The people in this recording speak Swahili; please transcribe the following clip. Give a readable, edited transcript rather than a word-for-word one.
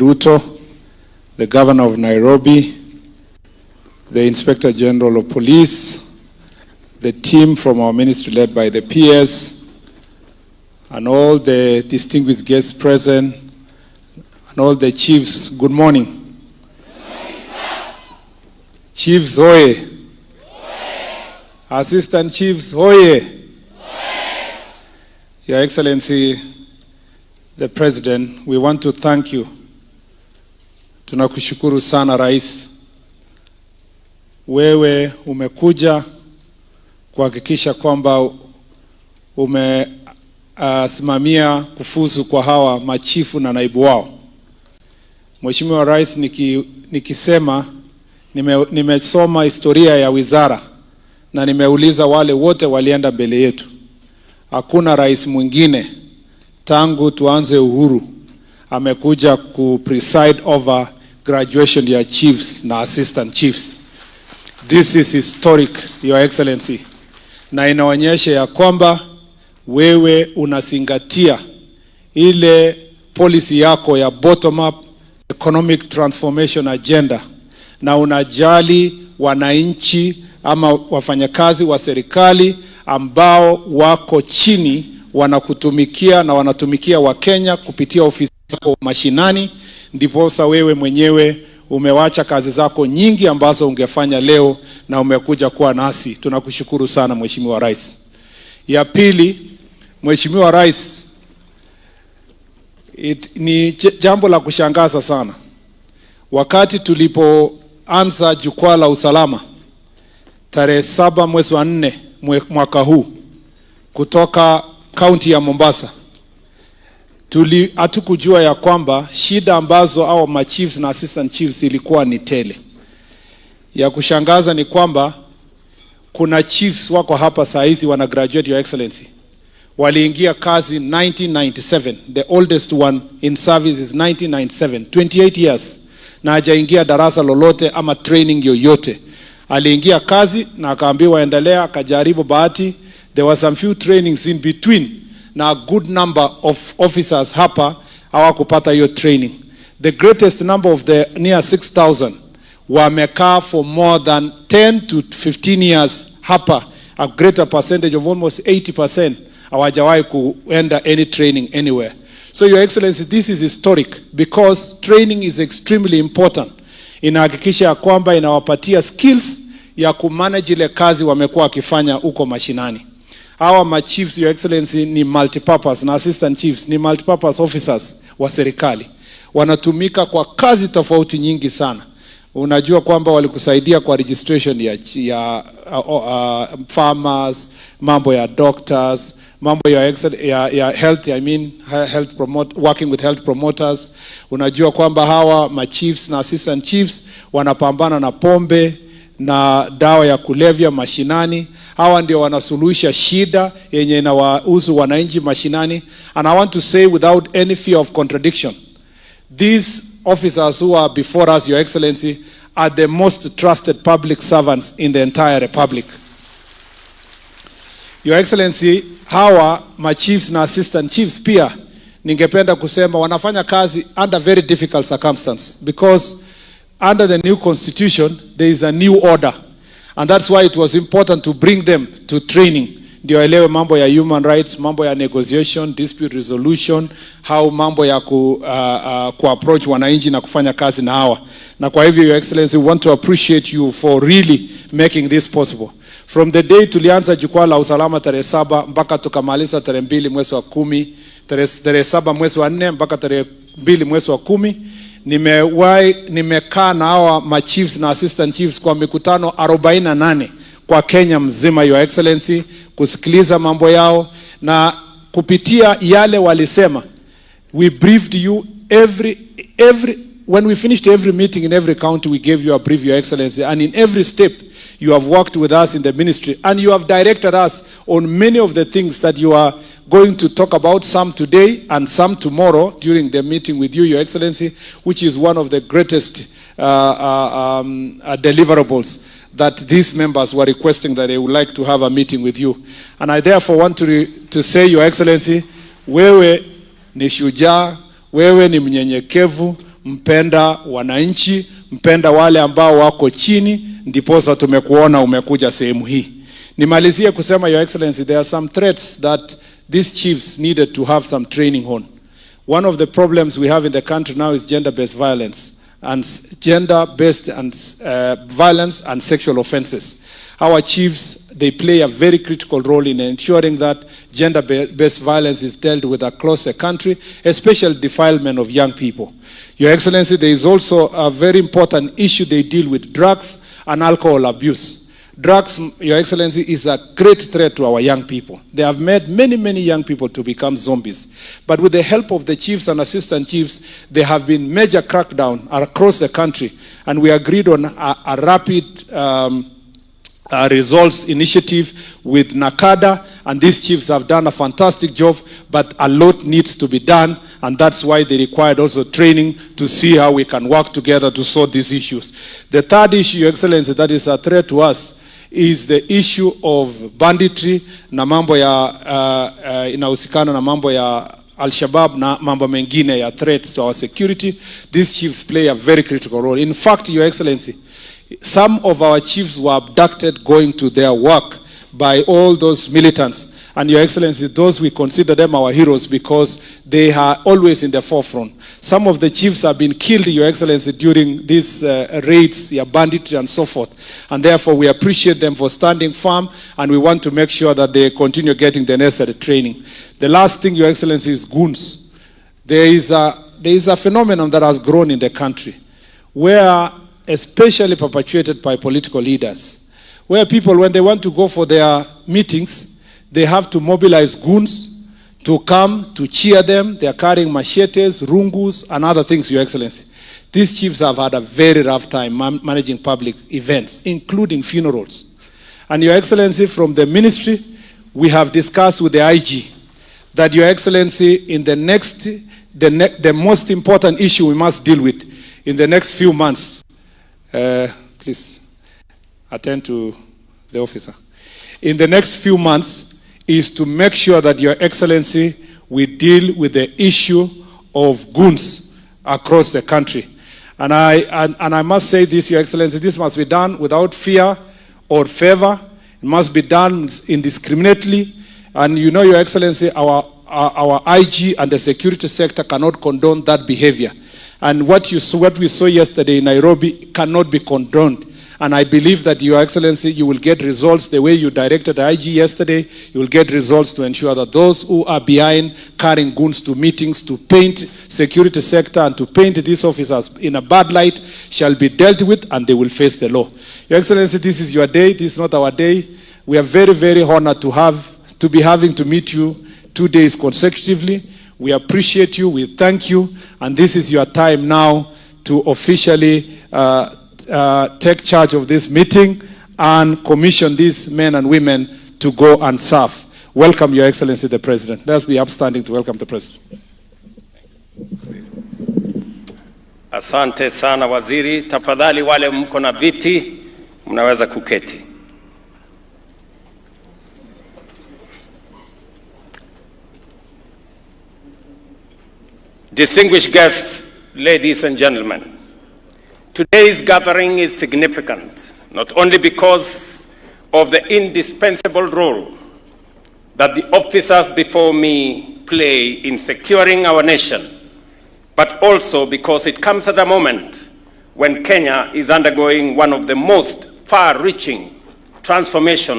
Ruto, the Governor of Nairobi, the Inspector General of Police, the team from our ministry led by the PS, and all the distinguished guests present, and all the chiefs, good morning. Good morning, sir. Chiefs, hoye. Assistant Chiefs, hoye. Your Excellency, the President, we want to thank you. Tunakushukuru sana Rais. Wewe umekuja kuhakikisha kwamba umesimamia kufuzu kwa hawa machifu na naibu wao. Mheshimiwa Rais, nikisema nimesoma historia ya wizara na nimeuliza wale wote walienda mbele yetu. Hakuna rais mwingine tangu tuanze uhuru amekuja preside over graduation ya chiefs na assistant chiefs. This is historic, Your Excellency. Na inaonyesha ya kwamba wewe unazingatia ile policy yako ya bottom up economic transformation agenda, na unajali wananchi ama wafanyakazi wa serikali ambao wako chini wanakutumikia na wanatumikia wa Kenya kupitia ofisi zako mashinani. Ndiposa wewe mwenyewe umewacha kazi zako nyingi ambazo ungefanya leo na umekuja kuwa nasi. Tunakushukuru sana Mheshimiwa Rais. Ya pili, Mheshimiwa Rais, ni jambo la kushangaza sana. Wakati tulipoanza jukwaa la usalama tarehe 7 mwezi wa 4 mwaka huu kutoka kaunti ya Mombasa, hatukujua ya kwamba shida ambazo au machiefs na assistant chiefs ilikuwa ni tele. Ya kushangaza ni kwamba kuna chiefs wako hapa saa hizi wana graduate, Your Excellency. Waliingia kazi 1997, the oldest one in service is 1997, 28 years, na hajaingia darasa lolote ama training yoyote. Aliingia kazi na akaambiwa endelea, akajaribu bahati. There were some few trainings in between, na a good number of officers hapa hawakupata hiyo training. The greatest number of the near 6,000 wamekaa for more than 10 to 15 years hapa. A greater percentage of almost 80% hawajawahi kuenda any training anywhere. So Your Excellency, this is historic because training is extremely important. Inahakikisha ya kwamba inawapatia skills ya kumanage ile kazi wamekuwa wakifanya huko mashinani. Hawa machiefs, Your Excellency, ni multipurpose, na assistant chiefs ni multipurpose officers wa serikali. Wanatumika kwa kazi tofauti nyingi sana. Unajua kwamba walikusaidia kwa registration ya farmers, mambo ya doctors, mambo ya health, working with health promoters. Unajua kwamba hawa machiefs na assistant chiefs wanapambana na pombe na dawa ya kulevya mashinani. Hawa ndio wanasuluhisha shida yenye inawahusu wananchi mashinani. And I want to say without any fear of contradiction, these officers who are before us, Your Excellency, are the most trusted public servants in the entire republic. Your Excellency, hawa machiefs na assistant chiefs pia ningependa kusema wanafanya kazi under very difficult circumstances, because under the new constitution there is a new order, and that's why it was important to bring them to training. Ndio elewe mambo ya human rights, mambo ya negotiation, dispute resolution, how mambo ya approach wananchi na kufanya kazi na hawa. Na kwa hivyo, Your Excellency, we want to appreciate you for really making this possible. From the day tulianza jukwaa la usalama tarehe 7 mpaka tukamaliza tarehe 2 mwezi wa 10, tarehe 7 mwezi wa 4 mpaka tarehe 2 mwezi wa 10, nimekaa na hawa machiefs na assistant chiefs kwa mikutano 48 kwa Kenya mzima, Your Excellency, kusikiliza mambo yao na kupitia yale walisema. We briefed you when we finished every meeting in every county, we gave you a brief, Your Excellency, and in every step you have worked with us in the ministry, and you have directed us on many of the things that you are going to talk about, some today and some tomorrow during the meeting with you, Your Excellency, which is one of the greatest deliverables that these members were requesting, that they would like to have a meeting with you. And I therefore want to say, Your Excellency, wewe ni shujaa, wewe ni mnyenyekevu, mpenda wananchi, mpenda wale ambao wako chini, ndiposa tumekuona umekuja sehemu hii. Nimalizie kusema, Your Excellency, there are some threats that these chiefs needed to have some training on. One of the problems we have in the country now is gender-based violence and violence and sexual offenses. Our chiefs, they play a very critical role in ensuring that gender-based violence is dealt with across the country, especially defilement of young people. Your Excellency, there is also a very important issue they deal with: drugs and alcohol abuse. Drugs, Your Excellency, is a great threat to our young people. They have made many, many young people to become zombies. But with the help of the chiefs and assistant chiefs, there have been major crackdown across the country, and we agreed on a rapid results initiative with NACADA, and these chiefs have done a fantastic job, but a lot needs to be done, and that's why they required also training to see how we can work together to sort these issues. The third issue, Your Excellency, that is a threat to us is the issue of banditry na mambo ya inahusikana na mambo ya Al-Shabaab na mambo mengine ya threats to our security. These chiefs play a very critical role. In fact, Your Excellency, some of our chiefs were abducted going to their work by all those militants. And Your Excellency, those we consider them our heroes because they are always in the forefront. Some of the chiefs have been killed, Your Excellency, during these raids, banditry and so forth. And therefore we appreciate them for standing firm, and we want to make sure that they continue getting the necessary training. The last thing, Your Excellency, is goons. There is a phenomenon that has grown in the country, where, especially perpetuated by political leaders, where people, when they want to go for their meetings, they have to mobilize goons to come to cheer them. They are carrying machetes, rungus, and other things, Your Excellency. These chiefs have had a very rough time managing public events, including funerals. And Your Excellency, from the ministry, we have discussed with the IG that, Your Excellency, in the most important issue we must deal with in the next few months, please attend to the officer. In the next few months, is to make sure that, Your Excellency, we deal with the issue of goons across the country. And I must say this, Your Excellency, this must be done without fear or favor. It must be done indiscriminately. And you know, Your Excellency, our IG and the security sector cannot condone that behavior. And what we saw yesterday in Nairobi cannot be condoned. And I believe that, Your Excellency, you will get results the way you directed the IG yesterday. You will get results to ensure that those who are behind carrying goons to meetings, to paint security sector and to paint these officers in a bad light shall be dealt with, and they will face the law. Your Excellency, this is your day. This is not our day. We are very, very honored to be having to meet you 2 days consecutively. We appreciate you. We thank you. And this is your time now to officially take charge of this meeting and commission these men and women to go and serve. Welcome, Your Excellency, the President. Let's be upstanding to welcome the President. Asante sana waziri. Tafadhali wale mko na viti, mnaweza kuketi. Distinguished guests, ladies and gentlemen, today's gathering is significant, not only because of the indispensable role that the officers before me play in securing our nation, but also because it comes at a moment when Kenya is undergoing one of the most far-reaching transformations